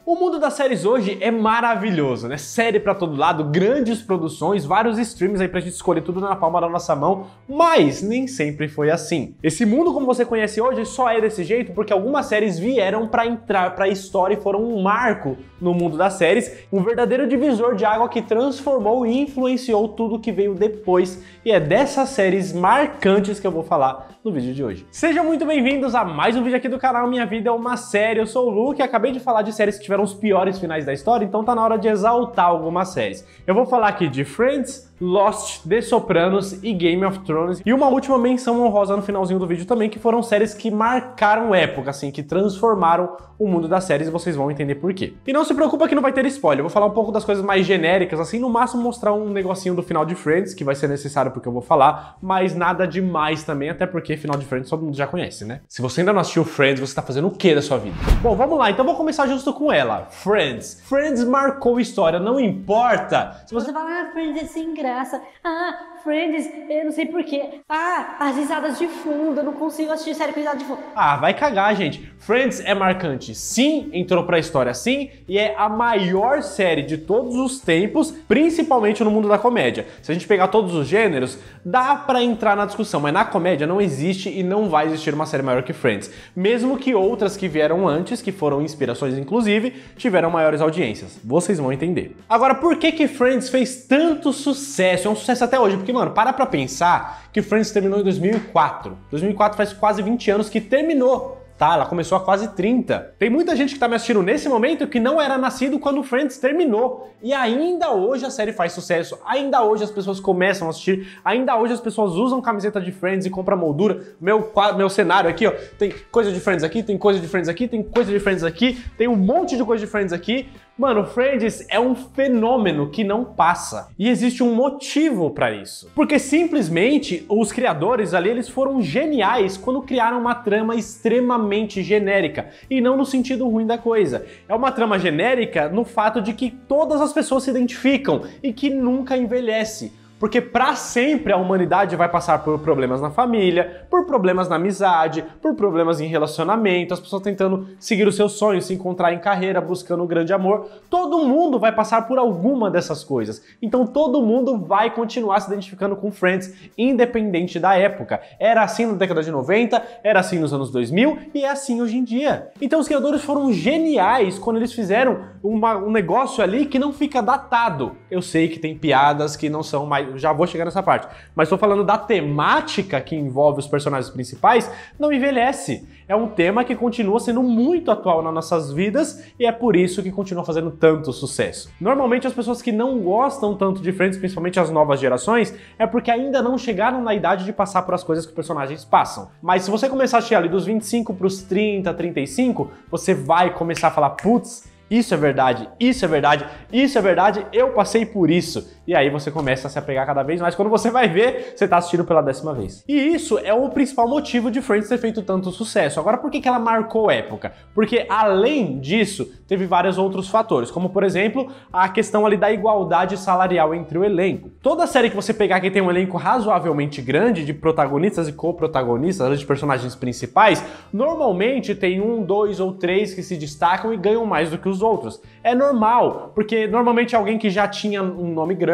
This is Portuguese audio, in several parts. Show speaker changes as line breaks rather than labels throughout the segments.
O mundo das séries hoje é maravilhoso, né? Série pra todo lado, grandes produções, vários streams aí pra gente escolher tudo na palma da nossa mão, mas nem sempre foi assim. Esse mundo como você conhece hoje só é desse jeito porque algumas séries vieram pra entrar pra história e foram um marco no mundo das séries, um verdadeiro divisor de água que transformou e influenciou tudo que veio depois, e é dessas séries marcantes que eu vou falar no vídeo de hoje. Sejam muito bem-vindos a mais um vídeo aqui do canal Minha Vida é uma Série. Eu sou o Luke e acabei de falar de séries que tiveram os piores finais da história, então tá na hora de exaltar algumas séries. Eu vou falar aqui de Friends, Lost, The Sopranos e Game of Thrones, e uma última menção honrosa no finalzinho do vídeo também, que foram séries que marcaram época, assim, que transformaram o mundo das séries, e vocês vão entender por quê. E não se preocupa que não vai ter spoiler, eu vou falar um pouco das coisas mais genéricas, assim, no máximo mostrar um negocinho do final de Friends, que vai ser necessário porque eu vou falar, mas nada demais também, até porque final de Friends todo mundo já conhece, né? Se você ainda não assistiu Friends, você tá fazendo o que da sua vida? Bom, vamos lá, então vou começar justo com ela, Friends. Friends marcou história, não importa se você...
Você fala, Friends é sem graça. Friends, eu não sei porquê. As risadas de fundo, eu não consigo assistir série com risada de fundo.
Vai cagar, gente. Friends é marcante, sim, entrou pra história, sim, e é a maior série de todos os tempos, principalmente no mundo da comédia. Se a gente pegar todos os gêneros, dá pra entrar na discussão, mas na comédia não existe e não vai existir uma série maior que Friends. Mesmo que outras que vieram antes, que foram inspirações inclusive, tiveram maiores audiências. Vocês vão entender. Agora, por que Friends fez tanto sucesso? É um sucesso até hoje, porque, mano, para pra pensar que Friends terminou em 2004. 2004 faz quase 20 anos que terminou. Tá, ela começou há quase 30. Tem muita gente que tá me assistindo nesse momento que não era nascido quando Friends terminou. E ainda hoje a série faz sucesso, ainda hoje as pessoas começam a assistir, ainda hoje as pessoas usam camiseta de Friends e compram moldura. Meu cenário aqui, ó, tem coisa de Friends aqui, tem coisa de Friends aqui, tem coisa de Friends aqui, tem um monte de coisa de Friends aqui. Mano, Friends é um fenômeno que não passa. E existe um motivo pra isso. Porque simplesmente os criadores ali, eles foram geniais quando criaram uma trama extremamente genérica. E não no sentido ruim da coisa. É uma trama genérica no fato de que todas as pessoas se identificam e que nunca envelhece. Porque pra sempre a humanidade vai passar por problemas na família, por problemas na amizade, por problemas em relacionamento, as pessoas tentando seguir os seus sonhos, se encontrar em carreira, buscando o grande amor. Todo mundo vai passar por alguma dessas coisas. Então todo mundo vai continuar se identificando com Friends, independente da época. Era assim na década de 90, era assim nos anos 2000 e é assim hoje em dia. Então os criadores foram geniais quando eles fizeram um negócio ali que não fica datado. Eu sei que tem piadas que não são mais... Já vou chegar nessa parte, mas estou falando da temática que envolve os personagens principais, não envelhece. É um tema que continua sendo muito atual nas nossas vidas e é por isso que continua fazendo tanto sucesso. Normalmente as pessoas que não gostam tanto de Friends, principalmente as novas gerações, é porque ainda não chegaram na idade de passar por as coisas que os personagens passam. Mas se você começar a assistir ali dos 25 para os 30, 35, você vai começar a falar, putz, isso é verdade, isso é verdade, isso é verdade, eu passei por isso. E aí você começa a se apegar cada vez mais. Quando você vai ver, você tá assistindo pela 10ª vez. E isso é o principal motivo de Friends ter feito tanto sucesso. Agora, por que ela marcou época? Porque, além disso, teve vários outros fatores, como, por exemplo, a questão ali da igualdade salarial entre o elenco. Toda série que você pegar que tem um elenco razoavelmente grande de protagonistas e co-protagonistas, de personagens principais, normalmente tem 1, 2 ou 3 que se destacam e ganham mais do que os outros. É normal, porque normalmente é alguém que já tinha um nome grande,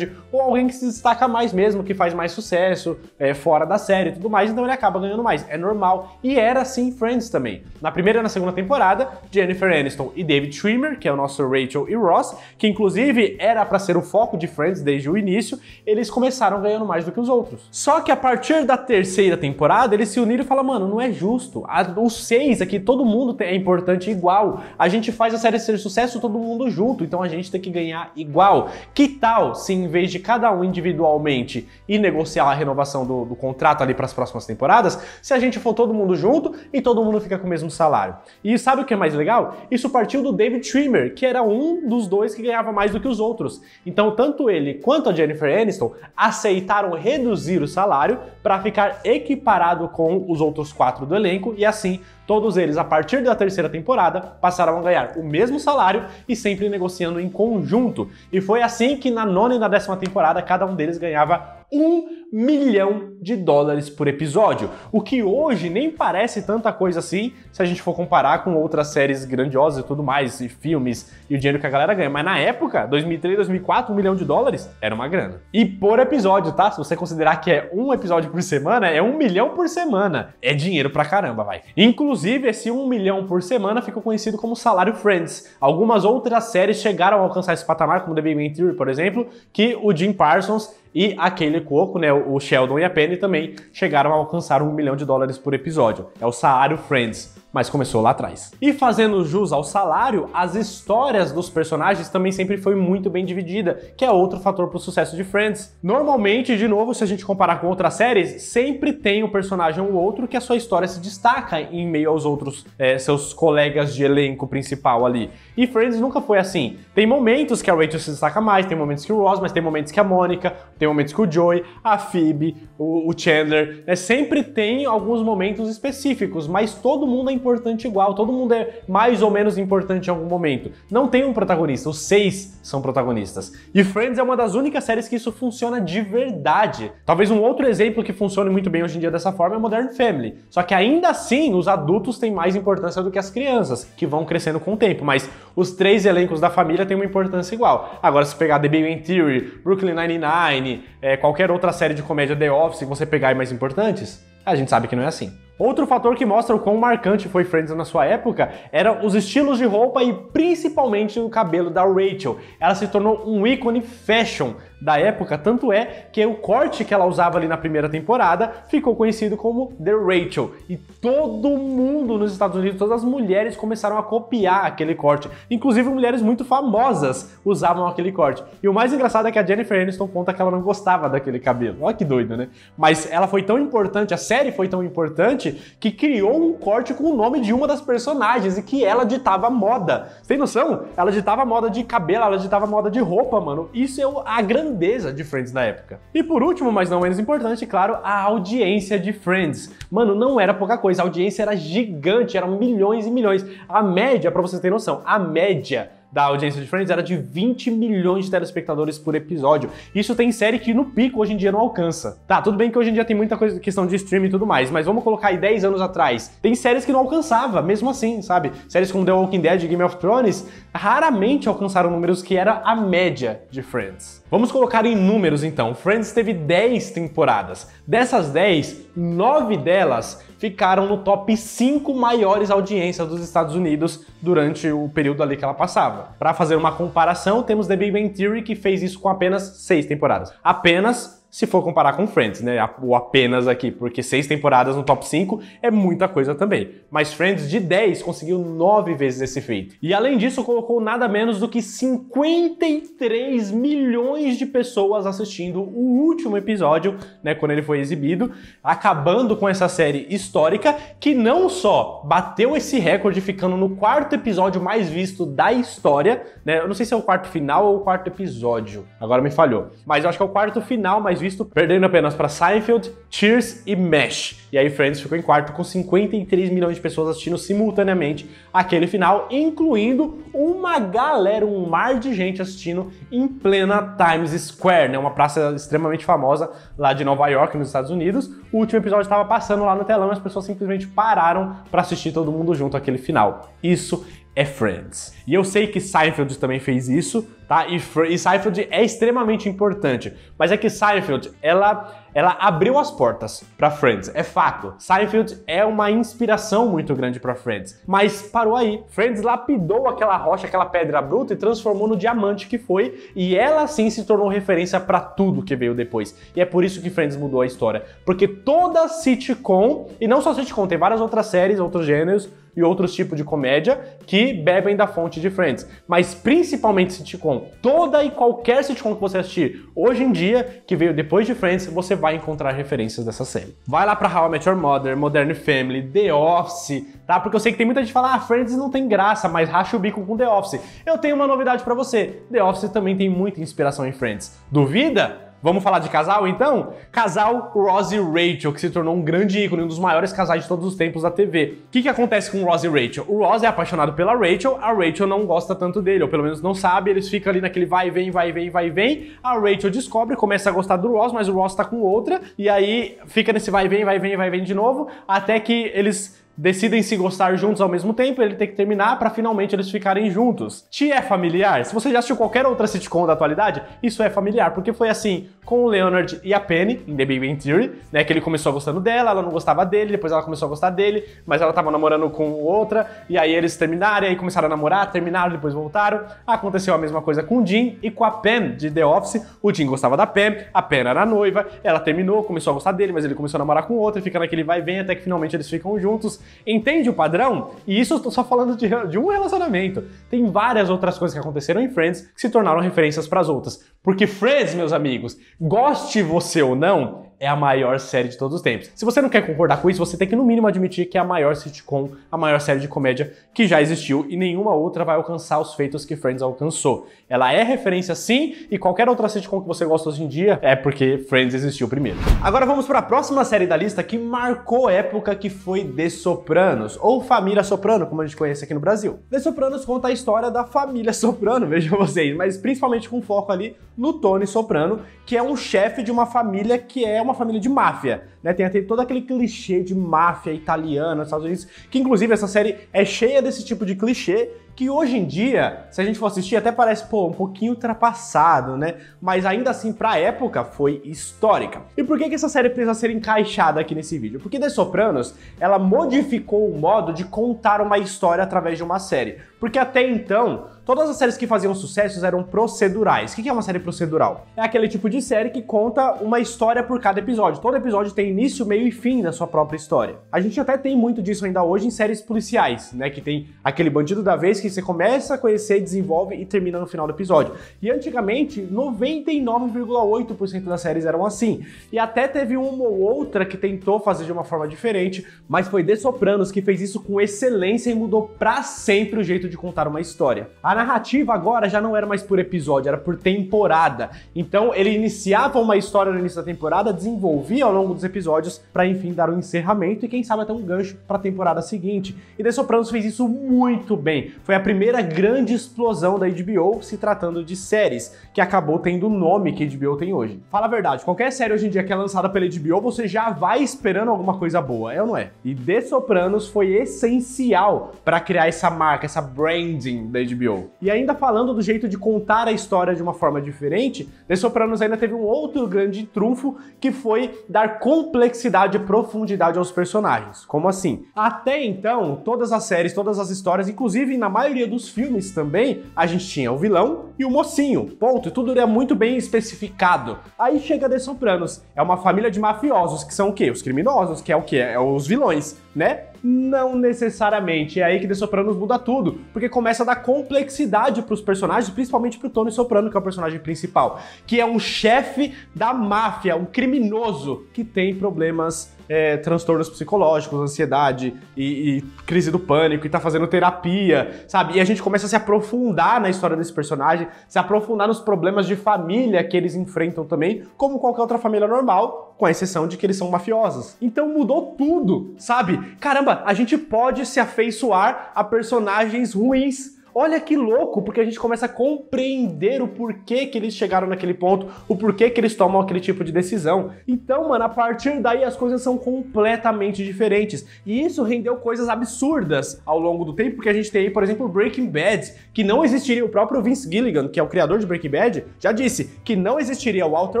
ou alguém que se destaca mais mesmo, que faz mais sucesso fora da série e tudo mais, então ele acaba ganhando mais. É normal. E era assim Friends também. Na primeira e na segunda temporada, Jennifer Aniston e David Schwimmer, que é o nosso Rachel e Ross, que inclusive era pra ser o foco de Friends desde o início, eles começaram ganhando mais do que os outros. Só que a partir da terceira temporada, eles se uniram e falaram, mano, não é justo. Os 6 aqui, todo mundo é importante igual. A gente faz a série ser sucesso todo mundo junto, então a gente tem que ganhar igual. Que tal se em vez de cada um individualmente ir negociar a renovação do contrato ali para as próximas temporadas, se a gente for todo mundo junto e todo mundo fica com o mesmo salário? E sabe o que é mais legal? Isso partiu do David Schwimmer, que era um dos dois que ganhava mais do que os outros. Então tanto ele quanto a Jennifer Aniston aceitaram reduzir o salário para ficar equiparado com os outros 4 do elenco e assim todos eles, a partir da terceira temporada, passaram a ganhar o mesmo salário e sempre negociando em conjunto. E foi assim que na 9ª e na 10ª temporada, cada um deles ganhava 1 milhão de dólares por episódio, o que hoje nem parece tanta coisa assim se a gente for comparar com outras séries grandiosas e tudo mais, e filmes e o dinheiro que a galera ganha. Mas na época, 2003, 2004, 1 milhão de dólares era uma grana. E por episódio, tá? Se você considerar que é um episódio por semana, é 1 milhão por semana. É dinheiro pra caramba, vai. Inclusive, esse 1 milhão por semana ficou conhecido como salário Friends. Algumas outras séries chegaram a alcançar esse patamar, como The Big Bang Theory, por exemplo, que o Jim Parsons e a Kaley Cuoco, né, o Sheldon e a Penny também chegaram a alcançar 1 milhão de dólares por episódio. É o salário Friends, mas começou lá atrás. E fazendo jus ao salário, as histórias dos personagens também sempre foi muito bem dividida, que é outro fator para o sucesso de Friends. Normalmente, de novo, se a gente comparar com outras séries, sempre tem um personagem ou outro que a sua história se destaca em meio aos outros seus colegas de elenco principal ali. E Friends nunca foi assim. Tem momentos que a Rachel se destaca mais, tem momentos que o Ross, mas tem momentos que a Mônica, tem momentos que o Joey, a Phoebe, o Chandler, né? Sempre tem alguns momentos específicos, mas todo mundo é importante igual, todo mundo é mais ou menos importante em algum momento. Não tem um protagonista, os 6 são protagonistas. E Friends é uma das únicas séries que isso funciona de verdade. Talvez um outro exemplo que funcione muito bem hoje em dia dessa forma é Modern Family. Só que ainda assim, os adultos têm mais importância do que as crianças, que vão crescendo com o tempo, mas os 3 elencos da família têm uma importância igual. Agora, se pegar The Big Bang Theory, Brooklyn Nine-Nine, qualquer outra série de comédia The Office que você pegar mais importantes, a gente sabe que não é assim. Outro fator que mostra o quão marcante foi Friends na sua época eram os estilos de roupa e principalmente o cabelo da Rachel. Ela se tornou um ícone fashion da época, tanto é que o corte que ela usava ali na primeira temporada ficou conhecido como The Rachel. E todo mundo nos Estados Unidos, todas as mulheres começaram a copiar aquele corte. Inclusive mulheres muito famosas usavam aquele corte. E o mais engraçado é que a Jennifer Aniston conta que ela não gostava daquele cabelo. Olha que doido, né? Mas ela foi tão importante, a série foi tão importante, que criou um corte com o nome de uma das personagens e que ela ditava a moda. Você tem noção? Ela ditava a moda de cabelo, ela ditava a moda de roupa, mano. Isso é a grandeza de Friends na época. E por último, mas não menos importante, claro, a audiência de Friends. Mano, não era pouca coisa, a audiência era gigante, eram milhões e milhões. A média, pra vocês terem noção, a média da audiência de Friends era de 20 milhões de telespectadores por episódio. Isso tem série que no pico hoje em dia não alcança. Tá, tudo bem que hoje em dia tem muita coisa, questão de streaming e tudo mais, mas vamos colocar aí 10 anos atrás. Tem séries que não alcançava, mesmo assim, sabe? Séries como The Walking Dead e Game of Thrones raramente alcançaram números que era a média de Friends. Vamos colocar em números então. Friends teve 10 temporadas. Dessas 10, 9 delas ficaram no top 5 maiores audiências dos Estados Unidos durante o período ali que ela passava. Para fazer uma comparação, temos The Big Bang Theory, que fez isso com apenas 6 temporadas. Apenas se for comparar com Friends, né? O apenas aqui, porque 6 temporadas no top 5 é muita coisa também. Mas Friends de 10 conseguiu 9 vezes esse feito. E além disso, colocou nada menos do que 53 milhões de pessoas assistindo o último episódio, né? Quando ele foi exibido, acabando com essa série histórica que não só bateu esse recorde ficando no 4º episódio mais visto da história, né? Eu não sei se é o 4º final ou o 4º episódio, agora me falhou. Mas eu acho que é o 4º final mais visto, perdendo apenas para Seinfeld, Cheers e MASH. E aí Friends ficou em 4º com 53 milhões de pessoas assistindo simultaneamente aquele final, incluindo uma galera, um mar de gente assistindo em plena Times Square, né? Uma praça extremamente famosa lá de Nova York, nos Estados Unidos. O último episódio estava passando lá no telão e as pessoas simplesmente pararam para assistir todo mundo junto àquele final. Isso é Friends. E eu sei que Seinfeld também fez isso, tá? E Seinfeld é extremamente importante, mas é que Seinfeld, ela abriu as portas para Friends, é fato. Seinfeld é uma inspiração muito grande para Friends, mas parou aí. Friends lapidou aquela rocha, aquela pedra bruta e transformou no diamante que foi, e ela sim se tornou referência para tudo que veio depois. E é por isso que Friends mudou a história, porque toda sitcom, e não só sitcom, tem várias outras séries, outros gêneros e outros tipos de comédia que bebem da fonte de Friends, mas principalmente sitcom. Toda e qualquer sitcom que você assistir hoje em dia, que veio depois de Friends, você vai encontrar referências dessa série. Vai lá pra How I Met Your Mother, Modern Family, The Office, tá? Porque eu sei que tem muita gente que fala, Friends não tem graça, mas racha o bico com The Office. Eu tenho uma novidade pra você, The Office também tem muita inspiração em Friends. Duvida? Vamos falar de casal, então? Casal Ross e Rachel, que se tornou um grande ícone, um dos maiores casais de todos os tempos da TV. O que acontece com o Ross e Rachel? O Ross é apaixonado pela Rachel, a Rachel não gosta tanto dele, ou pelo menos não sabe, eles ficam ali naquele vai e vem, vai e vem, vai e vem. A Rachel descobre, começa a gostar do Ross, mas o Ross tá com outra, e aí fica nesse vai e vem, vai e vem, vai e vem de novo, até que eles decidem se gostar juntos ao mesmo tempo, ele tem que terminar pra finalmente eles ficarem juntos. Te é familiar? Se você já assistiu qualquer outra sitcom da atualidade, isso é familiar, porque foi assim com o Leonard e a Penny, em The Big Bang Theory, né, que ele começou gostando dela, ela não gostava dele, depois ela começou a gostar dele, mas ela tava namorando com outra, e aí eles terminaram, e aí começaram a namorar, terminaram, depois voltaram. Aconteceu a mesma coisa com o Jim e com a Pam, de The Office. O Jim gostava da Pam, a Pam era noiva, ela terminou, começou a gostar dele, mas ele começou a namorar com outra, fica naquele vai e vem, até que finalmente eles ficam juntos. Entende o padrão? E isso eu tô só falando de um relacionamento. Tem várias outras coisas que aconteceram em Friends que se tornaram referências pras outras. Porque Friends, meus amigos, goste você ou não, é a maior série de todos os tempos. Se você não quer concordar com isso, você tem que no mínimo admitir que é a maior sitcom, a maior série de comédia que já existiu e nenhuma outra vai alcançar os feitos que Friends alcançou. Ela é referência sim, e qualquer outra sitcom que você gosta hoje em dia é porque Friends existiu primeiro. Agora vamos para a próxima série da lista que marcou época, que foi The Sopranos, ou Família Soprano, como a gente conhece aqui no Brasil. The Sopranos conta a história da família Soprano, vejam vocês, mas principalmente com foco ali no Tony Soprano, que é um chefe de uma família que é uma família de máfia, né? Tem até todo aquele clichê de máfia italiana nos Estados Unidos, que inclusive essa série é cheia desse tipo de clichê, que hoje em dia, se a gente for assistir, até parece, pô, um pouquinho ultrapassado, né? Mas ainda assim, pra época, foi histórica. E por que essa série precisa ser encaixada aqui nesse vídeo? Porque The Sopranos, ela modificou o modo de contar uma história através de uma série. Porque até então, todas as séries que faziam sucessos eram procedurais. O que é uma série procedural? É aquele tipo de série que conta uma história por cada episódio. Todo episódio tem início, meio e fim da sua própria história. A gente até tem muito disso ainda hoje em séries policiais, né? Que tem aquele bandido da vez que você começa a conhecer, desenvolve e termina no final do episódio. E antigamente, 99,8% das séries eram assim. E até teve uma ou outra que tentou fazer de uma forma diferente, mas foi The Sopranos que fez isso com excelência e mudou pra sempre o jeito de contar uma história. A narrativa agora já não era mais por episódio, era por temporada. Então ele iniciava uma história no início da temporada, desenvolvia ao longo dos episódios para enfim dar um encerramento e quem sabe até um gancho para a temporada seguinte. E The Sopranos fez isso muito bem. Foi a primeira grande explosão da HBO se tratando de séries, que acabou tendo o nome que a HBO tem hoje. Fala a verdade, qualquer série hoje em dia que é lançada pela HBO, você já vai esperando alguma coisa boa, é ou não é? E The Sopranos foi essencial para criar essa marca, essa branding da HBO. E ainda falando do jeito de contar a história de uma forma diferente, The Sopranos ainda teve um outro grande trunfo, que foi dar complexidade e profundidade aos personagens. Como assim? Até então, todas as séries, todas as histórias, inclusive na maioria dos filmes também, a gente tinha o vilão e o mocinho, ponto, e tudo era muito bem especificado. Aí chega The Sopranos, é uma família de mafiosos, que são o quê? Os criminosos, que é o quê? É os vilões, né? Não necessariamente, é aí que The Sopranos muda tudo, porque começa a dar complexidade pros personagens, principalmente pro Tony Soprano, que é o personagem principal, que é um chefe da máfia, um criminoso que tem problemas, transtornos psicológicos, ansiedade e crise do pânico, e tá fazendo terapia, sabe? E a gente começa a se aprofundar na história desse personagem, se aprofundar nos problemas de família que eles enfrentam também, como qualquer outra família normal, com a exceção de que eles são mafiosos. Então mudou tudo, sabe? Caramba, a gente pode se afeiçoar a personagens ruins. Olha que louco, porque a gente começa a compreender o porquê que eles chegaram naquele ponto, o porquê que eles tomam aquele tipo de decisão. Então, mano, a partir daí as coisas são completamente diferentes. E isso rendeu coisas absurdas ao longo do tempo, porque a gente tem aí, por exemplo, Breaking Bad, que não existiria. O próprio Vince Gilligan, que é o criador de Breaking Bad, já disse que não existiria o Walter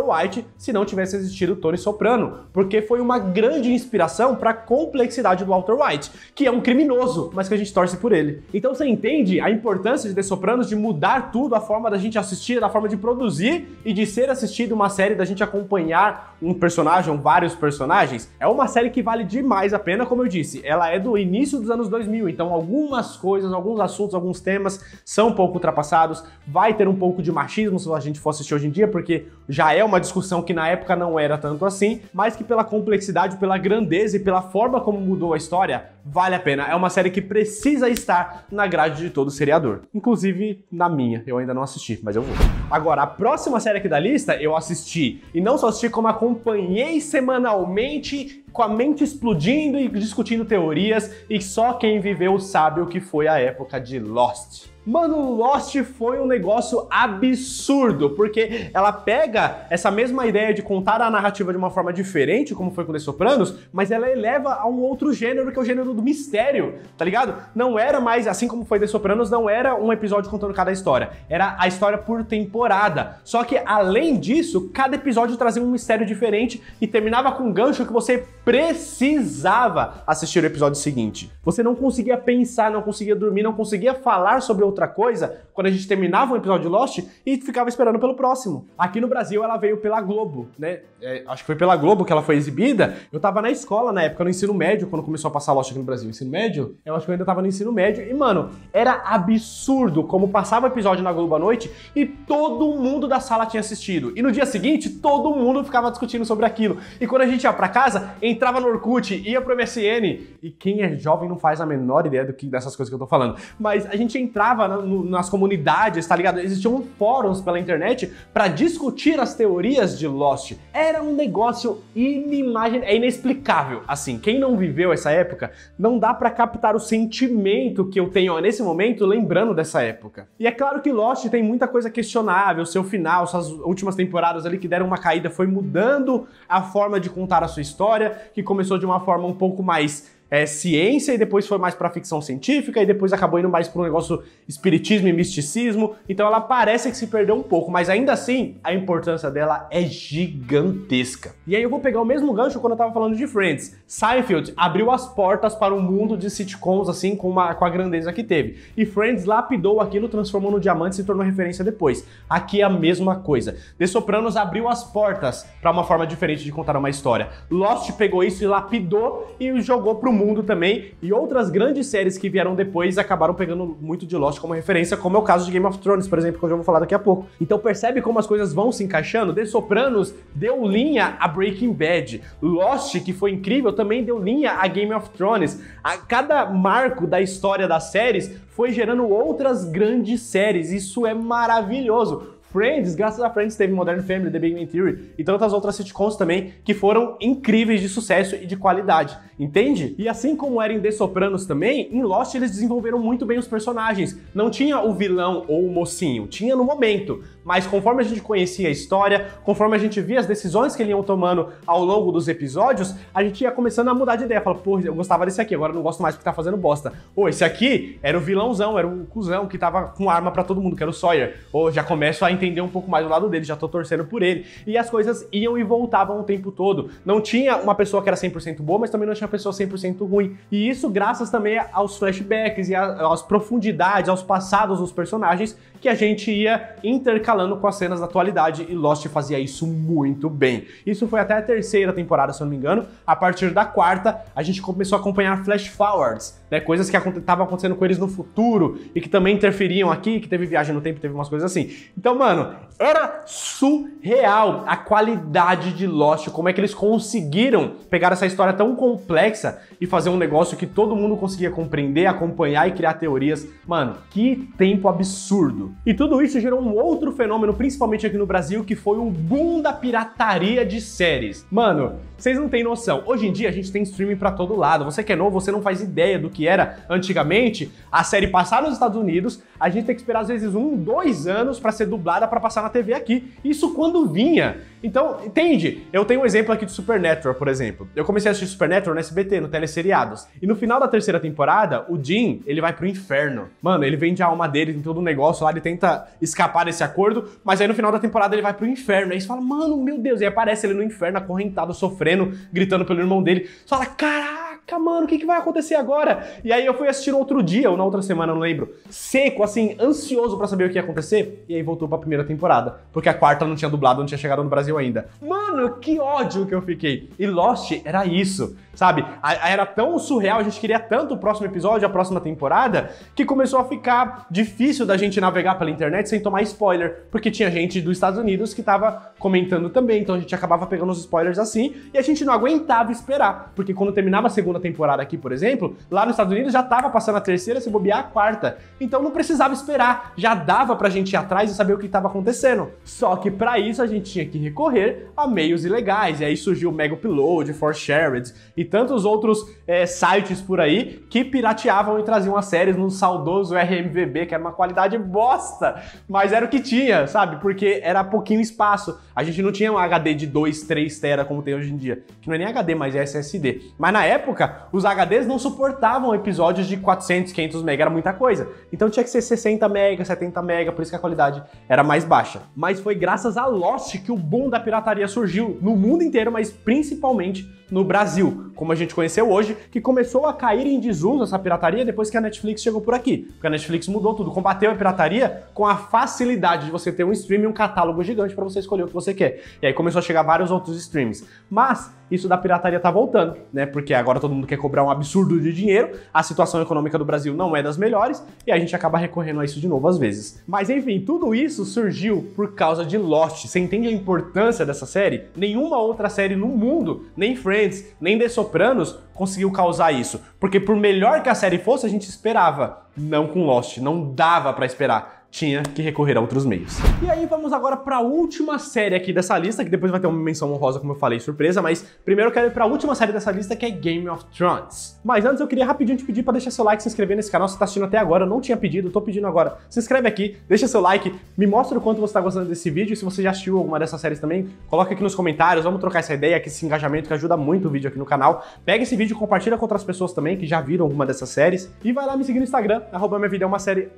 White se não tivesse existido o Tony Soprano, porque foi uma grande inspiração para a complexidade do Walter White, que é um criminoso, mas que a gente torce por ele. Então você entende a importância de The Sopranos de mudar tudo, a forma da gente assistir, da forma de produzir e de ser assistido uma série, da gente acompanhar um personagem, ou vários personagens. É uma série que vale demais a pena, como eu disse, ela é do início dos anos 2000, então algumas coisas, alguns assuntos, alguns temas são um pouco ultrapassados, vai ter um pouco de machismo se a gente for assistir hoje em dia, porque já é uma discussão que na época não era tanto assim, mas que pela complexidade, pela grandeza e pela forma como mudou a história, vale a pena. É uma série que precisa estar na grade de todo seriador. Inclusive na minha, eu ainda não assisti, mas eu vou. Agora, a próxima série aqui da lista eu assisti. E não só assisti, como acompanhei semanalmente, com a mente explodindo e discutindo teorias, e só quem viveu sabe o que foi a época de Lost. Mano, Lost foi um negócio absurdo, porque ela pega essa mesma ideia de contar a narrativa de uma forma diferente, como foi com The Sopranos, mas ela eleva a um outro gênero, que é o gênero do mistério, tá ligado? Não era mais, assim como foi The Sopranos, não era um episódio contando cada história, era a história por temporada. Só que, além disso, cada episódio trazia um mistério diferente e terminava com um gancho que você precisava assistir o episódio seguinte. Você não conseguia pensar, não conseguia dormir, não conseguia falar sobre outra coisa quando a gente terminava um episódio de Lost e ficava esperando pelo próximo. Aqui no Brasil ela veio pela Globo, né? Acho que foi pela Globo que ela foi exibida. Eu tava na escola na época, no ensino médio, quando começou a passar Lost aqui no Brasil. Ensino médio? Eu acho que eu ainda tava no ensino médio. E, mano, era absurdo como passava episódio na Globo à noite e todo mundo da sala tinha assistido. E no dia seguinte, todo mundo ficava discutindo sobre aquilo. E quando a gente ia pra casa, entrava no Orkut, ia pro MSN. E quem é jovem não faz a menor ideia dessas coisas que eu tô falando. Mas a gente entrava nas comunidades, tá ligado? Existiam fóruns pela internet pra discutir as teorias de Lost. Era um negócio inimaginável, é inexplicável. Assim, quem não viveu essa época, não dá pra captar o sentimento que eu tenho nesse momento lembrando dessa época. E é claro que Lost tem muita coisa questionável, seu final, suas últimas temporadas ali que deram uma caída, foi mudando a forma de contar a sua história, que começou de uma forma um pouco mais ciência, e depois foi mais pra ficção científica, e depois acabou indo mais pro negócio espiritismo e misticismo. Então ela parece que se perdeu um pouco, mas ainda assim, a importância dela é gigantesca. E aí eu vou pegar o mesmo gancho quando eu tava falando de Friends. Seinfeld abriu as portas para um mundo de sitcoms, assim, com a grandeza que teve. E Friends lapidou aquilo, transformou no diamante e se tornou referência depois. Aqui é a mesma coisa. The Sopranos abriu as portas para uma forma diferente de contar uma história. Lost pegou isso e lapidou e jogou pro mundo também, e outras grandes séries que vieram depois acabaram pegando muito de Lost como referência, como é o caso de Game of Thrones, por exemplo, que eu já vou falar daqui a pouco. Então percebe como as coisas vão se encaixando? The Sopranos deu linha a Breaking Bad. Lost, que foi incrível, também deu linha a Game of Thrones. A cada marco da história das séries foi gerando outras grandes séries. Isso é maravilhoso. Friends, graças a Friends, teve Modern Family, The Big Bang Theory e tantas outras sitcoms também que foram incríveis de sucesso e de qualidade, entende? E assim como era em The Sopranos também, em Lost eles desenvolveram muito bem os personagens. Não tinha o vilão ou o mocinho, tinha no momento, mas conforme a gente conhecia a história, conforme a gente via as decisões que eles iam tomando ao longo dos episódios, a gente ia começando a mudar de ideia. Fala, pô, eu gostava desse aqui, agora eu não gosto mais porque tá fazendo bosta. Ou esse aqui era o vilãozão, era o cuzão que tava com arma pra todo mundo, que era o Sawyer. Ou já começo a entender um pouco mais do lado dele, já tô torcendo por ele. E as coisas iam e voltavam o tempo todo. Não tinha uma pessoa que era 100% boa, mas também não tinha uma pessoa 100% ruim. E isso graças também aos flashbacks e às profundidades, aos passados dos personagens que a gente ia intercalando com as cenas da atualidade, e Lost fazia isso muito bem. Isso foi até a terceira temporada, se eu não me engano. A partir da quarta, a gente começou a acompanhar flash forwards, né, coisas que estavam acontecendo com eles no futuro e que também interferiam aqui, que teve viagem no tempo, teve umas coisas assim. Então, mano, era surreal a qualidade de Lost, como é que eles conseguiram pegar essa história tão complexa e fazer um negócio que todo mundo conseguia compreender, acompanhar e criar teorias. Mano, que tempo absurdo. E tudo isso gerou um outro fenômeno, principalmente aqui no Brasil, que foi o boom da pirataria de séries. Mano, vocês não têm noção. Hoje em dia a gente tem streaming pra todo lado. Você que é novo, você não faz ideia do que era antigamente a série passar nos Estados Unidos, a gente tem que esperar às vezes 1, 2 anos pra ser dublada pra passar na TV aqui. Isso quando vinha. Então, entende? Eu tenho um exemplo aqui de Supernatural, por exemplo. Eu comecei a assistir Supernatural no SBT, no Teleseriados. E no final da terceira temporada, o Jim, ele vai pro inferno. Mano, ele vende a alma dele, tem todo um negócio lá, ele tenta escapar desse acordo, mas aí no final da temporada ele vai pro inferno. Aí você fala, mano, meu Deus, e aparece ele no inferno, acorrentado, sofrendo, gritando pelo irmão dele. Você fala, caraca, mano, o que vai acontecer agora? E aí eu fui assistir no outro dia, ou na outra semana, não lembro, seco, assim, ansioso pra saber o que ia acontecer, e aí voltou pra primeira temporada, porque a quarta não tinha dublado, não tinha chegado no Brasil ainda. Mano, que ódio que eu fiquei. E Lost era isso. sabe? Era tão surreal, a gente queria tanto o próximo episódio, a próxima temporada, que começou a ficar difícil da gente navegar pela internet sem tomar spoiler, porque tinha gente dos Estados Unidos que tava comentando também, então a gente acabava pegando os spoilers assim, e a gente não aguentava esperar, porque quando terminava a segunda temporada aqui, por exemplo, lá nos Estados Unidos já tava passando a terceira, se bobear a quarta, então não precisava esperar, já dava pra gente ir atrás e saber o que tava acontecendo. Só que pra isso a gente tinha que recorrer a meios ilegais, e aí surgiu o Mega Upload, 4Shared e tantos outros sites por aí que pirateavam e traziam as séries no saudoso RMVB, que era uma qualidade bosta, mas era o que tinha, sabe? Porque era pouquinho espaço. A gente não tinha um HD de 2, 3 tera como tem hoje em dia, que não é nem HD, mas é SSD. Mas na época, os HDs não suportavam episódios de 400, 500 MB, era muita coisa. Então tinha que ser 60 MB, 70 MB, por isso que a qualidade era mais baixa. Mas foi graças a Lost que o boom da pirataria surgiu no mundo inteiro, mas principalmente no Brasil, como a gente conheceu hoje, que começou a cair em desuso essa pirataria depois que a Netflix chegou por aqui. Porque a Netflix mudou tudo, combateu a pirataria com a facilidade de você ter um stream e um catálogo gigante para você escolher o que você quer. E aí começou a chegar vários outros streams. Mas isso da pirataria tá voltando, né? Porque agora todo mundo quer cobrar um absurdo de dinheiro, a situação econômica do Brasil não é das melhores e a gente acaba recorrendo a isso de novo às vezes. Mas enfim, tudo isso surgiu por causa de Lost. Você entende a importância dessa série? Nenhuma outra série no mundo, nem Friends, nem The Sopranos, conseguiu causar isso. Porque por melhor que a série fosse, a gente esperava. Não com Lost, não dava pra esperar. Tinha que recorrer a outros meios. E aí vamos agora para a última série aqui dessa lista, que depois vai ter uma menção honrosa, como eu falei, surpresa, mas primeiro eu quero ir para a última série dessa lista, que é Game of Thrones. Mas antes eu queria rapidinho te pedir para deixar seu like, se inscrever nesse canal, se tá assistindo até agora, eu não tinha pedido, tô pedindo agora. Se inscreve aqui, deixa seu like, me mostra o quanto você tá gostando desse vídeo, e se você já assistiu alguma dessas séries também, coloca aqui nos comentários, vamos trocar essa ideia, esse engajamento que ajuda muito o vídeo aqui no canal. Pega esse vídeo e compartilha com outras pessoas também, que já viram alguma dessas séries, e vai lá me seguir no Instagram, @minhavidaeumasérie_,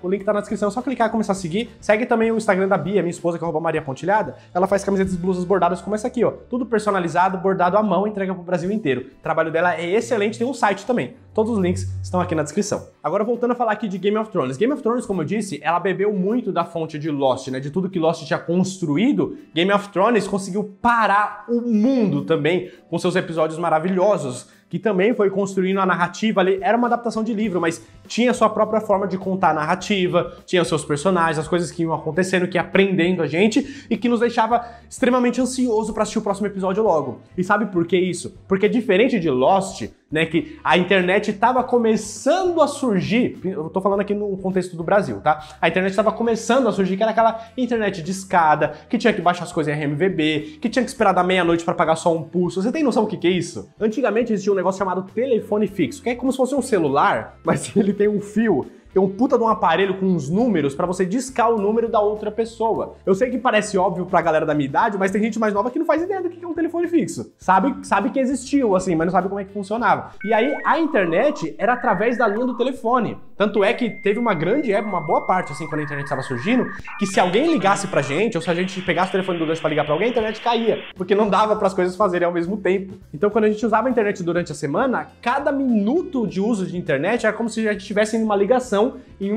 o link tá na descrição, é só clicar e começar a seguir. Segue também o Instagram da Bia, minha esposa, que é @Maria Pontilhada. Ela faz camisetas e blusas bordadas como essa aqui, ó. Tudo personalizado, bordado à mão, entrega pro Brasil inteiro. O trabalho dela é excelente, tem um site também. Todos os links estão aqui na descrição. Agora voltando a falar aqui de Game of Thrones. Game of Thrones, como eu disse, ela bebeu muito da fonte de Lost, né? De tudo que Lost tinha construído, Game of Thrones conseguiu parar o mundo também com seus episódios maravilhosos, que também foi construindo a narrativa ali. Era uma adaptação de livro, mas tinha sua própria forma de contar a narrativa, tinha os seus personagens, as coisas que iam acontecendo, que ia aprendendo a gente e que nos deixava extremamente ansioso para assistir o próximo episódio logo. E sabe por que isso? Porque diferente de Lost, né, que a internet estava começando a surgir, eu tô falando aqui no contexto do Brasil, tá? A internet estava começando a surgir, que era aquela internet de escada, que tinha que baixar as coisas em RMVB, que tinha que esperar da meia-noite para pagar só um pulso. Você tem noção do que é isso? Antigamente existia um negócio chamado telefone fixo, que é como se fosse um celular, mas ele tem um fio. Tem um puta de um aparelho com uns números pra você discar o número da outra pessoa. Eu sei que parece óbvio pra galera da minha idade, mas tem gente mais nova que não faz ideia do que é um telefone fixo. Sabe que existiu, assim, mas não sabe como é que funcionava. E aí, a internet era através da linha do telefone. Tanto é que teve uma grande época, uma boa parte, assim, quando a internet estava surgindo, que se alguém ligasse pra gente, ou se a gente pegasse o telefone do gancho pra ligar pra alguém, a internet caía, porque não dava pras coisas fazerem ao mesmo tempo. Então, quando a gente usava a internet durante a semana, cada minuto de uso de internet era como se a gente estivesse em uma ligação em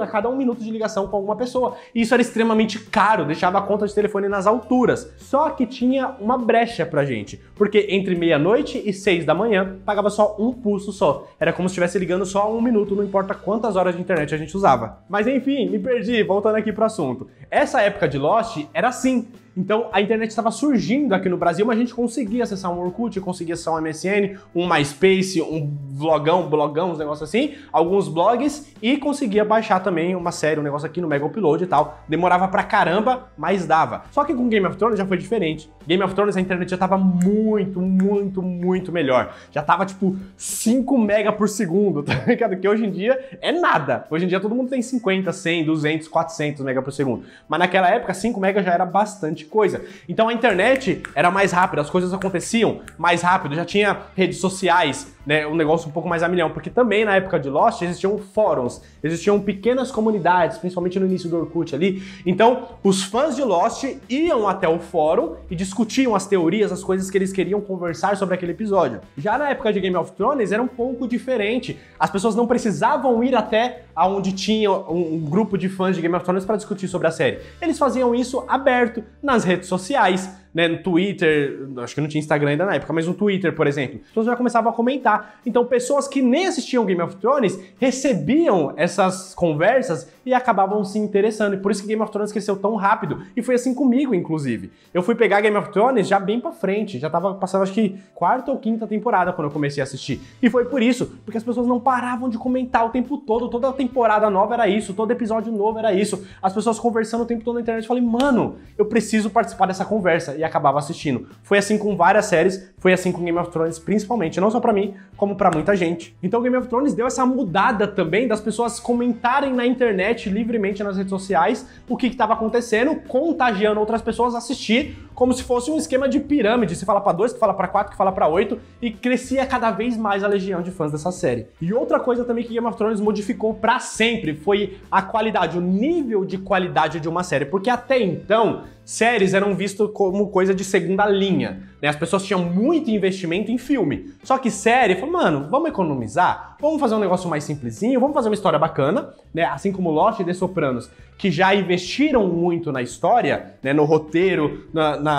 a cada um minuto de ligação com alguma pessoa. E isso era extremamente caro, deixava a conta de telefone nas alturas. Só que tinha uma brecha pra gente, porque entre meia-noite e 6 da manhã, pagava só um pulso só. Era como se estivesse ligando só a um minuto, não importa quantas horas de internet a gente usava. Mas enfim, me perdi, voltando aqui pro assunto. Essa época de Lost era assim. Então a internet estava surgindo aqui no Brasil, mas a gente conseguia acessar um Orkut, conseguia acessar um MSN, um MySpace, um blogão, uns negócios assim, alguns blogs, e conseguia baixar também uma série, um negócio aqui no Mega Upload e tal. Demorava pra caramba, mas dava. Só que com Game of Thrones já foi diferente. Game of Thrones a internet já tava muito melhor. Já tava tipo 5 mega por segundo, tá ligado? Que hoje em dia é nada. Hoje em dia todo mundo tem 50, 100, 200, 400 mega por segundo. Mas naquela época 5 mega já era bastante coisa. Então a internet era mais rápida, as coisas aconteciam mais rápido, já tinha redes sociais, né, um negócio um pouco mais a milhão, porque também na época de Lost existiam fóruns, existiam pequenas comunidades, principalmente no início do Orkut ali. Então os fãs de Lost iam até o fórum e discutiam as teorias, as coisas que eles queriam conversar sobre aquele episódio. Já na época de Game of Thrones era um pouco diferente, as pessoas não precisavam ir até aonde tinha um grupo de fãs de Game of Thrones para discutir sobre a série. Eles faziam isso aberto nas redes sociais, né, no Twitter, acho que não tinha Instagram ainda na época, mas no Twitter, por exemplo, as pessoas já começavam a comentar. Então, pessoas que nem assistiam Game of Thrones recebiam essas conversas e acabavam se interessando. E por isso que Game of Thrones cresceu tão rápido. E foi assim comigo, inclusive. Eu fui pegar Game of Thrones já bem pra frente, já tava passando, acho que, 4ª ou 5ª temporada quando eu comecei a assistir. E foi por isso, porque as pessoas não paravam de comentar o tempo todo, toda temporada nova era isso, todo episódio novo era isso, as pessoas conversando o tempo todo na internet. Eu falei, mano, eu preciso participar dessa conversa, e acabava assistindo. Foi assim com várias séries, foi assim com Game of Thrones, principalmente, não só pra mim, como pra muita gente. Então Game of Thrones deu essa mudada também das pessoas comentarem na internet, livremente nas redes sociais, o que estava acontecendo, contagiando outras pessoas a assistir, como se fosse um esquema de pirâmide, se fala pra 2, que fala pra 4, que fala pra 8, e crescia cada vez mais a legião de fãs dessa série. E outra coisa também que Game of Thrones modificou pra sempre foi a qualidade, o nível de qualidade de uma série, porque até então séries eram vistas como coisa de segunda linha, né? As pessoas tinham muito investimento em filme. Só que série, falou, mano, vamos economizar? Vamos fazer um negócio mais simplesinho, vamos fazer uma história bacana, né? Assim como Lost e The Sopranos, que já investiram muito na história, né? No roteiro,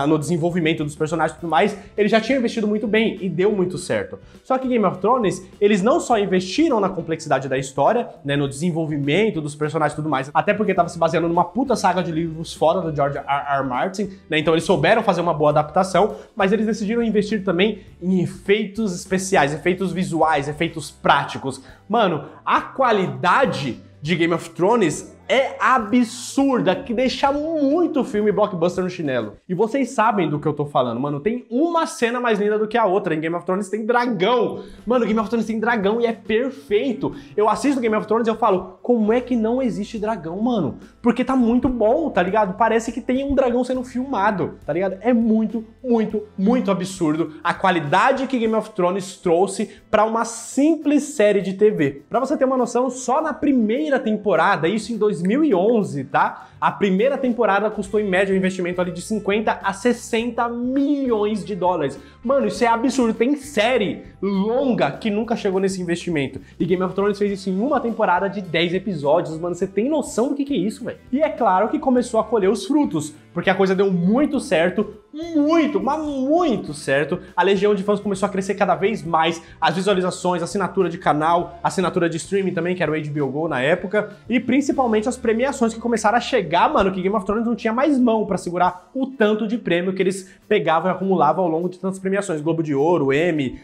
no desenvolvimento dos personagens e tudo mais, eles já tinham investido muito bem e deu muito certo. Só que Game of Thrones, eles não só investiram na complexidade da história, né? No desenvolvimento dos personagens e tudo mais, até porque estava se baseando numa puta saga de livros foda do George R. Martin, né? Então eles souberam fazer uma boa adaptação, mas eles decidiram investir também em efeitos especiais, efeitos visuais, efeitos práticos. Mano, a qualidade de Game of Thrones é absurda, que deixa muito filme blockbuster no chinelo. E vocês sabem do que eu tô falando, mano. Tem uma cena mais linda do que a outra. Em Game of Thrones tem dragão. Mano, Game of Thrones tem dragão e é perfeito. Eu assisto Game of Thrones e eu falo, como é que não existe dragão, mano? Porque tá muito bom, tá ligado? Parece que tem um dragão sendo filmado, tá ligado? É muito, muito, muito absurdo a qualidade que Game of Thrones trouxe pra uma simples série de TV. Pra você ter uma noção, só na primeira temporada, isso em 2011, tá? A primeira temporada custou em média um investimento ali de 50 a 60 milhões de dólares. Mano, isso é absurdo. Tem série longa que nunca chegou nesse investimento. E Game of Thrones fez isso em uma temporada de 10 episódios. Mano, você tem noção do que é isso, velho? E é claro que começou a colher os frutos, porque a coisa deu muito certo, muito, mas muito certo. A legião de fãs começou a crescer cada vez mais, as visualizações, assinatura de canal, assinatura de streaming também, que era o HBO Go na época, e principalmente as premiações que começaram a chegar, mano, que Game of Thrones não tinha mais mão pra segurar o tanto de prêmio que eles pegavam e acumulavam ao longo de tantas premiações, Globo de Ouro, Emmy,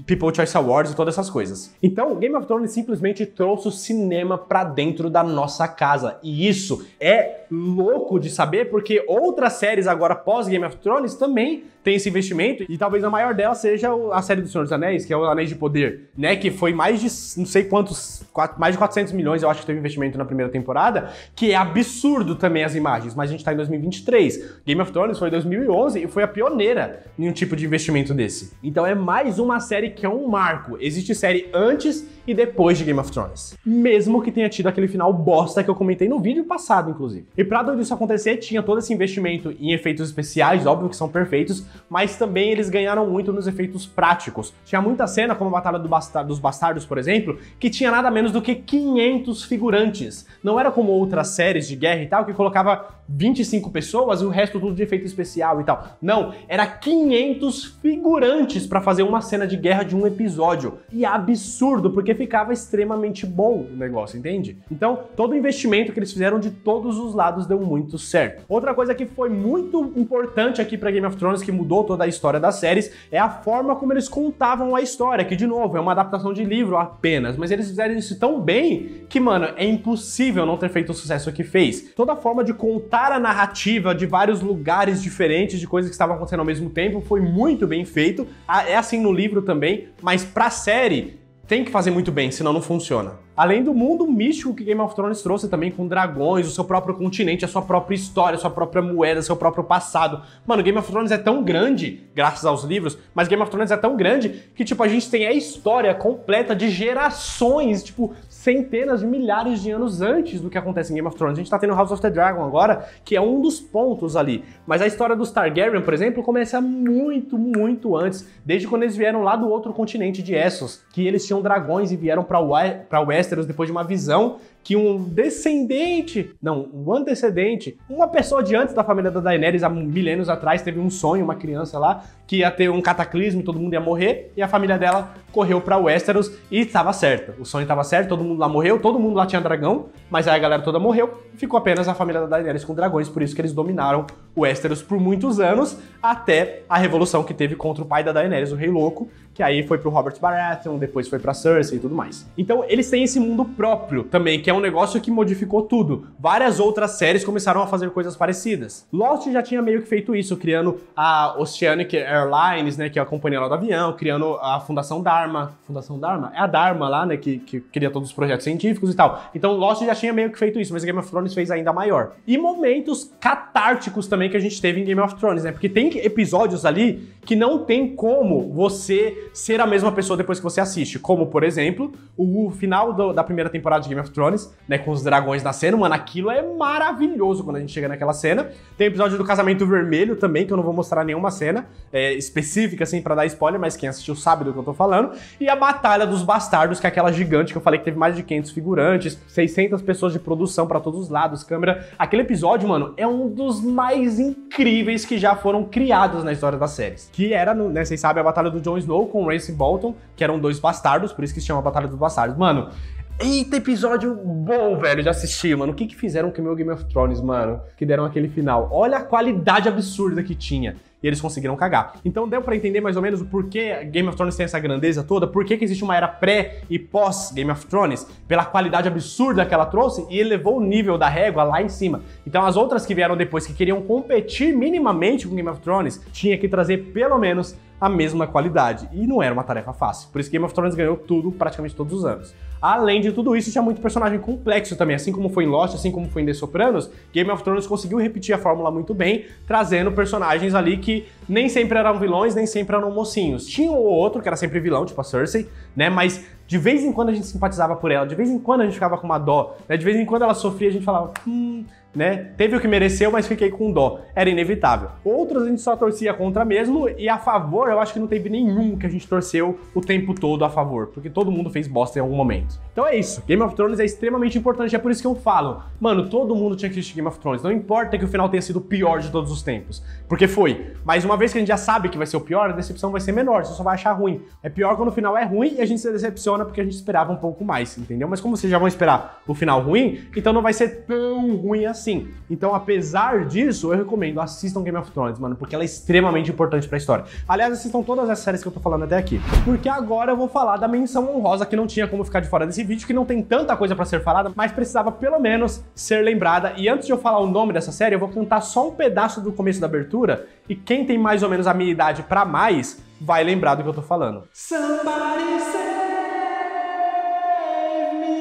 People Choice Awards e todas essas coisas. Então, Game of Thrones simplesmente trouxe o cinema pra dentro da nossa casa. E isso é louco de saber, porque outras séries agora pós Game of Thrones também tem esse investimento, e talvez a maior delas seja a série do Senhor dos Anéis, que é o Anéis de Poder, né, que foi mais de, não sei quantos, mais de 400 milhões, eu acho que teve investimento na primeira temporada, que é absurdo também as imagens, mas a gente tá em 2023. Game of Thrones foi em 2011 e foi a pioneira em um tipo de investimento desse. Então é mais uma série que é um marco. Existe série antes e depois de Game of Thrones, mesmo que tenha tido aquele final bosta que eu comentei no vídeo passado, inclusive. E pra tudo isso acontecer, tinha todo esse investimento em efeitos especiais, óbvio que são perfeitos, mas também eles ganharam muito nos efeitos práticos. Tinha muita cena, como a Batalha dos Bastardos, por exemplo, que tinha nada menos do que 500 figurantes. Não era como outras séries de guerra e tal, que colocava 25 pessoas e o resto tudo de efeito especial e tal. Não, era 500 figurantes pra fazer uma cena de guerra de um episódio. E é absurdo, porque ficava extremamente bom o negócio, entende? Então, todo o investimento que eles fizeram de todos os lados deu muito certo. Outra coisa que foi muito importante aqui pra Game of Thrones, que mudou toda a história das séries, é a forma como eles contavam a história, que, de novo, é uma adaptação de livro apenas, mas eles fizeram isso tão bem que, mano, é impossível não ter feito o sucesso que fez. Toda a forma de contar a narrativa de vários lugares diferentes, de coisas que estavam acontecendo ao mesmo tempo, foi muito bem feito. É assim no livro também, mas pra série tem que fazer muito bem, senão não funciona. Além do mundo místico que Game of Thrones trouxe também, com dragões, o seu próprio continente, a sua própria história, a sua própria moeda, seu próprio passado. Mano, Game of Thrones é tão grande, graças aos livros, mas Game of Thrones é tão grande que, tipo, a gente tem a história completa de gerações, tipo, centenas de milhares de anos antes do que acontece em Game of Thrones. A gente tá tendo House of the Dragon agora, que é um dos pontos ali. Mas a história dos Targaryen, por exemplo, começa muito, muito antes, desde quando eles vieram lá do outro continente de Essos, que eles tinham dragões e vieram pra Westeros Westeros depois de uma visão que um antecedente, uma pessoa de antes da família da Daenerys, há milênios atrás, teve um sonho, uma criança lá, que ia ter um cataclismo e todo mundo ia morrer, e a família dela correu pra Westeros e estava certa. O sonho estava certo, todo mundo lá morreu, todo mundo lá tinha dragão, mas aí a galera toda morreu, e ficou apenas a família da Daenerys com dragões, por isso que eles dominaram Westeros por muitos anos, até a revolução que teve contra o pai da Daenerys, o Rei Louco, que aí foi pro Robert Baratheon, depois foi pra Cersei e tudo mais. Então eles têm esse mundo próprio também, que é um negócio que modificou tudo. Várias outras séries começaram a fazer coisas parecidas. Lost já tinha meio que feito isso, criando a Oceanic Airlines, né, que é a companhia lá do avião, criando a Fundação Dharma. Fundação Dharma? É a Dharma lá, né, que cria todos os projetos científicos e tal. Então Lost já tinha meio que feito isso, mas Game of Thrones fez ainda maior. E momentos catárticos também que a gente teve em Game of Thrones, né, porque tem episódios ali que não tem como você ser a mesma pessoa depois que você assiste, como, por exemplo, o final da primeira temporada de Game of Thrones, né, com os dragões nascendo, mano, aquilo é maravilhoso quando a gente chega naquela cena. Tem o episódio do Casamento Vermelho também, que eu não vou mostrar nenhuma cena específica, assim, pra dar spoiler, mas quem assistiu sabe do que eu tô falando. E a Batalha dos Bastardos, que é aquela gigante que eu falei que teve mais de 500 figurantes, 600 pessoas de produção pra todos os lados, câmera. Aquele episódio, mano, é um dos mais incríveis que já foram criados na história das séries. Que era, né, vocês sabem, a Batalha do Jon Snow com o Ramsay Bolton, que eram 2 bastardos, por isso que se chama Batalha dos Bastardos. Mano, eita, episódio bom, velho, de assistir, mano. O que fizeram com o meu Game of Thrones, mano? Que deram aquele final. Olha a qualidade absurda que tinha. E eles conseguiram cagar. Então deu pra entender mais ou menos o porquê Game of Thrones tem essa grandeza toda, por que existe uma era pré e pós Game of Thrones, pela qualidade absurda que ela trouxe e elevou o nível da régua lá em cima. Então as outras que vieram depois, que queriam competir minimamente com Game of Thrones, tinha que trazer pelo menos a mesma qualidade. E não era uma tarefa fácil. Por isso que Game of Thrones ganhou tudo praticamente todos os anos. Além de tudo isso, tinha muito personagem complexo também. Assim como foi em Lost, assim como foi em The Sopranos, Game of Thrones conseguiu repetir a fórmula muito bem, trazendo personagens ali que nem sempre eram vilões, nem sempre eram mocinhos. Tinha um ou outro que era sempre vilão, tipo a Cersei, né? Mas de vez em quando a gente simpatizava por ela, de vez em quando a gente ficava com uma dó, né? De vez em quando ela sofria, a gente falava, né? Teve o que mereceu, mas fiquei com dó. Era inevitável. Outros a gente só torcia contra mesmo, e a favor eu acho que não teve nenhum que a gente torceu o tempo todo a favor, porque todo mundo fez bosta em algum momento. Então é isso. Game of Thrones é extremamente importante, é por isso que eu falo, mano, todo mundo tinha que assistir Game of Thrones. Não importa que o final tenha sido o pior de todos os tempos, porque foi. Mas uma vez que a gente já sabe que vai ser o pior, a decepção vai ser menor, você só vai achar ruim. É pior quando o final é ruim e a gente se decepciona porque a gente esperava um pouco mais, entendeu? Mas como vocês já vão esperar o final ruim, então não vai ser tão ruim assim. Então, apesar disso, eu recomendo, assistam Game of Thrones, mano, porque ela é extremamente importante pra história. Aliás, assistam todas as séries que eu tô falando até aqui. Porque agora eu vou falar da menção honrosa, que não tinha como ficar de fora desse vídeo, que não tem tanta coisa pra ser falada, mas precisava pelo menos ser lembrada. E antes de eu falar o nome dessa série, eu vou cantar só um pedaço do começo da abertura, e quem tem mais ou menos a minha idade pra mais, vai lembrar do que eu tô falando. Somebody save me.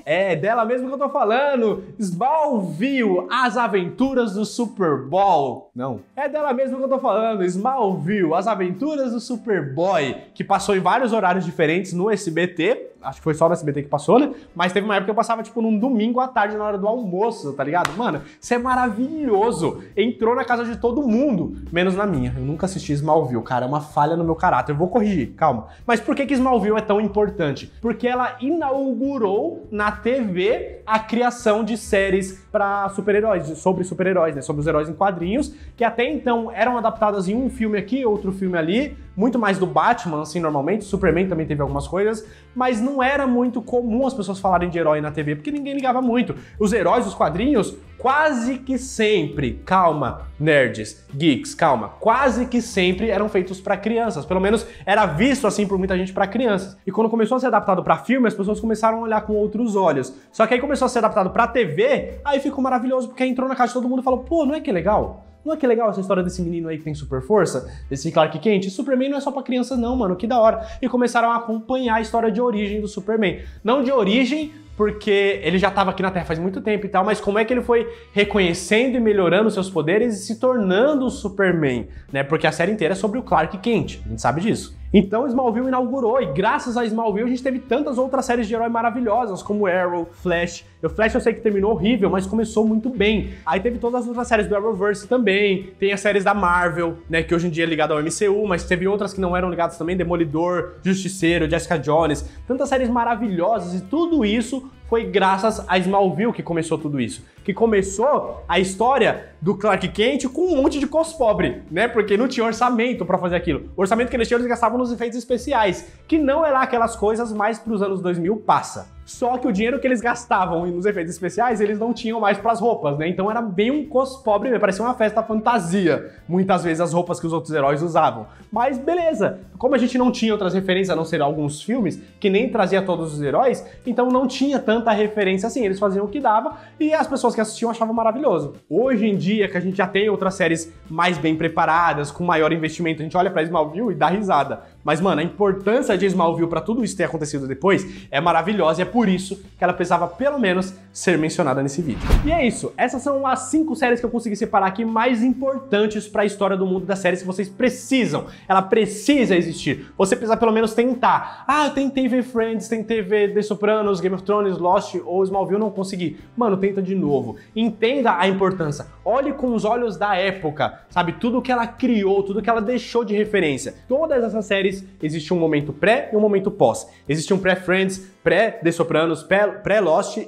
É dela mesmo que eu tô falando, Smallville, As Aventuras do Superboy. Não, é dela mesmo que eu tô falando, Smallville, As Aventuras do Superboy, que passou em vários horários diferentes no SBT, acho que foi só no SBT que passou, né? Mas teve uma época que eu passava, tipo, num domingo à tarde, na hora do almoço, tá ligado? Mano, isso é maravilhoso. Entrou na casa de todo mundo, menos na minha. Eu nunca assisti Smallville, cara, é uma falha no meu caráter. Eu vou corrigir, calma. Mas por que Smallville é tão importante? Porque ela inaugurou na TV a criação de séries para super-heróis, sobre super-heróis, né? Sobre os heróis em quadrinhos, que até então eram adaptadas em um filme aqui, outro filme ali, muito mais do Batman, assim, normalmente. Superman também teve algumas coisas, mas não era muito comum as pessoas falarem de herói na TV, porque ninguém ligava muito. Os heróis, os quadrinhos, quase que sempre, calma, nerds, geeks, calma, quase que sempre eram feitos para crianças, pelo menos era visto assim por muita gente para crianças. E quando começou a ser adaptado para filme, as pessoas começaram a olhar com outros olhos. Só que aí começou a ser adaptado para TV, aí ficou maravilhoso, porque aí entrou na casa de todo mundo e falou, pô, não é que legal? Não é que legal essa história desse menino aí que tem super força? Desse Clark Kent? Superman não é só pra crianças não, mano, que da hora. E começaram a acompanhar a história de origem do Superman. Não de origem, porque ele já estava aqui na Terra faz muito tempo e tal, mas como é que ele foi reconhecendo e melhorando seus poderes e se tornando o Superman, né? Porque a série inteira é sobre o Clark Kent, a gente sabe disso. Então Smallville inaugurou, e graças a Smallville a gente teve tantas outras séries de herói maravilhosas, como Arrow, Flash. O Flash eu sei que terminou horrível, mas começou muito bem. Aí teve todas as outras séries do Arrowverse também, tem as séries da Marvel, né, que hoje em dia é ligada ao MCU, mas teve outras que não eram ligadas também, Demolidor, Justiceiro, Jessica Jones, tantas séries maravilhosas, e tudo isso foi graças a Smallville que começou tudo isso. Que começou a história do Clark Kent com um monte de cos pobre, né? Porque não tinha orçamento pra fazer aquilo. O orçamento que eles tinham, eles gastavam nos efeitos especiais, que não é lá aquelas coisas mais pros anos 2000 passa. Só que o dinheiro que eles gastavam nos efeitos especiais, eles não tinham mais pras roupas, né? Então era bem um cos pobre, né? Parecia uma festa fantasia, muitas vezes as roupas que os outros heróis usavam. Mas beleza, como a gente não tinha outras referências a não ser alguns filmes, que nem trazia todos os heróis, então não tinha tanta referência assim, eles faziam o que dava e as pessoas que assistiam achavam maravilhoso. Hoje em dia, que a gente já tem outras séries mais bem preparadas, com maior investimento, a gente olha pra Smallville e dá risada. Mas, mano, a importância de Smallville pra tudo isso ter acontecido depois é maravilhosa e é por isso que ela precisava, pelo menos, ser mencionada nesse vídeo. E é isso, essas são as 5 séries que eu consegui separar aqui mais importantes pra história do mundo das séries que vocês precisam. Ela precisa existir. Você precisa pelo menos tentar. Ah, eu tentei ver Friends, tentei ver The Sopranos, Game of Thrones, Lost ou Smallville, não consegui. Mano, tenta de novo. Entenda a importância. Olhe com os olhos da época, sabe? Tudo que ela criou, tudo que ela deixou de referência. Todas essas séries, existe um momento pré e um momento pós. Existe um pré-Friends, pré-The Sopranos, pré-Lost,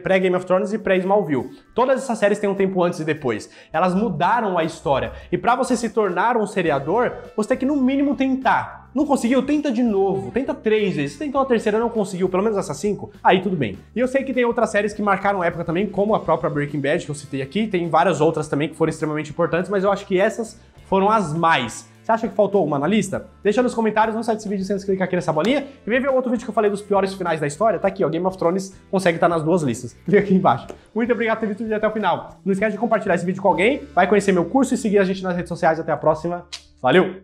pré-Game of Thrones e pré-Smallville. Todas essas séries têm um tempo antes e depois. Elas mudaram a história. E pra você se tornar um seriador, você tem que no mínimo tentar. Não conseguiu? Tenta de novo. Tenta 3 vezes. Se tentou a terceira e não conseguiu, pelo menos essas 5, aí tudo bem. E eu sei que tem outras séries que marcaram época também, como a própria Breaking Bad, que eu citei aqui. Tem várias outras também que foram extremamente importantes, mas eu acho que essas foram as mais. Você acha que faltou alguma na lista? Deixa nos comentários, não sai desse vídeo sem clicar aqui nessa bolinha. E vem ver o outro vídeo que eu falei dos piores finais da história. Tá aqui, ó, Game of Thrones consegue estar nas 2 listas. Clica aqui embaixo. Muito obrigado por ter visto o vídeo até o final. Não esquece de compartilhar esse vídeo com alguém, vai conhecer meu curso e seguir a gente nas redes sociais. Até a próxima. Valeu!